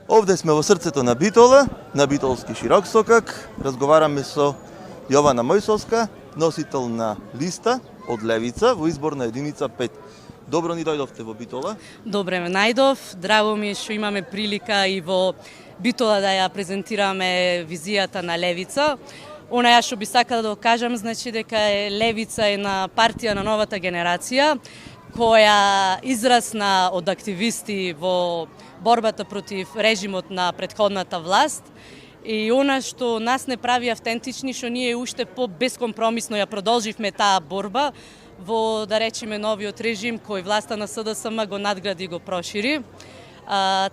Овде сме во срцето на Битола, на Битолски широк сокак. Разговараме со Јована Мојсовска, носител на листа од Левица во изборна единица 5. Добро ни дојдовте во Битола. Добре ме најдов. Драго ми е што имаме прилика и во Битола да ја презентираме визијата на Левица. Она ја што би сакала да кажам, значи дека Левица е на партија на новата генерација, која израсна од активисти во борбата против режимот на претходната власт. И она што нас не прави автентични, што ние уште по-бескомпромисно ја продолживме таа борба во, да речеме, новиот режим кој власта на СДСМ го надгради и го прошири.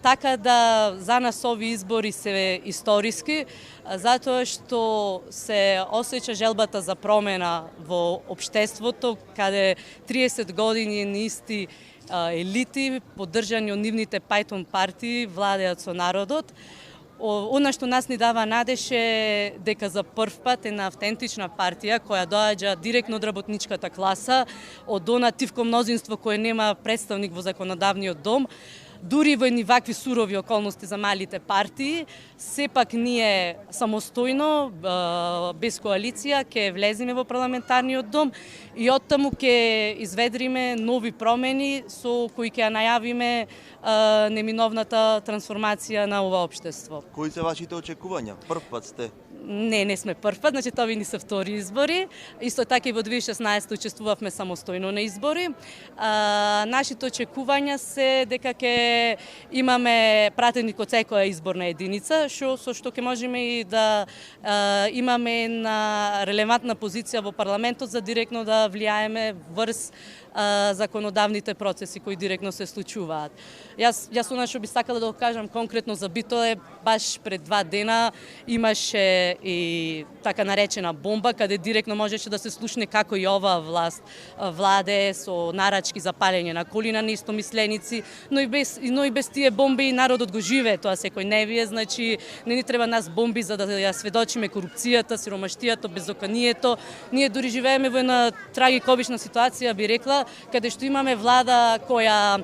Така да за нас ови избори се историски, затоа што се осеќа желбата за промена во општеството, каде 30 години неисти елити, поддржани од нивните пајтон партии, владеат со народот. Она што нас ни дава надеж е дека за прв пат една автентична партија која доаѓа директно од работничката класа, од она тивко мнозинство кое нема представник во законодавниот дом, дури во едни вакви сурови околности за малите партии, сепак ние самостојно, без коалиција, ќе влеземе во парламентарниот дом и оттаму ќе изведриме нови промени со кои ќе ја најавиме неминовната трансформација на ова општество. Кои се вашите очекувања? Прв пат сте? Не сме прв пат, значи тоа ни се втори избори. Исто така и во 2016 учествувавме самостојно на избори. Нашите очекувања се дека ќе имаме пратеник од секоја изборна единица, со што ќе можеме и да имаме една релевантна позиција во парламентот за директно да влијаеме врз законодавните процеси кои директно се случуваат. Јас она што би сакала да го кажам конкретно за Битола, баш пред 2 дена имаше и така наречена бомба, каде директно можеше да се слушне како и оваа власт владе со нарачки за палење на коли на неистомисленици, но и без тие бомби народот го живее тоа секој невие, значи не ни треба нас бомби за да ја сведочиме корупцијата, сиромаштијата, безоканието. Ние дури живееме во една трагикомична ситуација, би рекла, каде што имаме влада која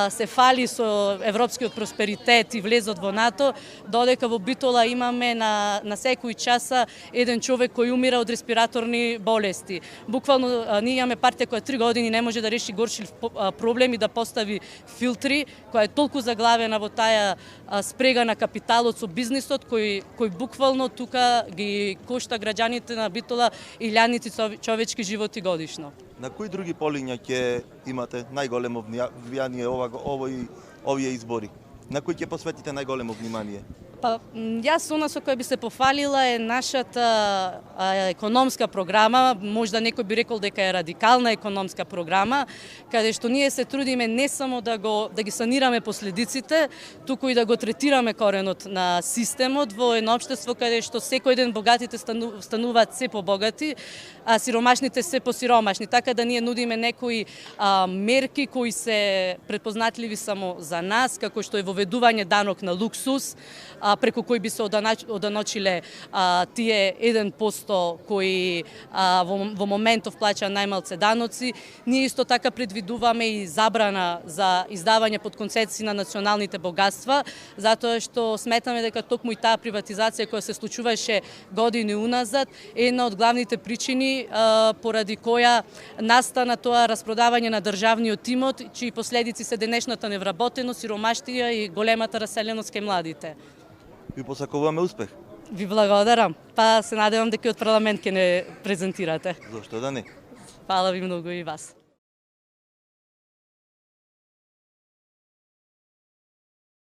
се фали со европскиот просперитет и влезот во НАТО, додека во Битола имаме на секој часа еден човек кој умира од респираторни болести. Буквално ние имаме партија која 3 години не може да реши горшив проблем и да постави филтри, која е толку заглавена во таа спрега на капиталот со бизнисот, кој буквално тука ги кошта граѓаните на Битола илјадници човечки животи годишно. На кои други полиња ќе имате најголемо влијание овие избори? На кои ќе посветите најголемо внимание? Па, јас она со која би се пофалила е нашата економска програма, можда некој би рекол дека е радикална економска програма, каде што ние се трудиме не само да ги санираме последиците, туку и да го третираме коренот на системот во едно општество каде што секој ден богатите стануваат се побогати, а сиромашните се посиромашни. Така да ние нудиме некои мерки кои се препознатливи само за нас, како што е воведување данок на луксус, преку кој би се оданочиле тие 1% кои во моментов плаќа најмалце даноци. Ние исто така предвидуваме и забрана за издавање под концесии на националните богатства, затоа што сметаме дека токму и таа приватизација која се случуваше години уназад е една од главните причини поради која настана тоа распродавање на државниот имот, чии последици се денешната невработеност, сиромаштија и големата раселеност кај младите. Ви посакуваме успех. Ви благодарам. Па се надевам дека и од парламент ќе не презентирате. Зошто да не? Фала ви многу и вас.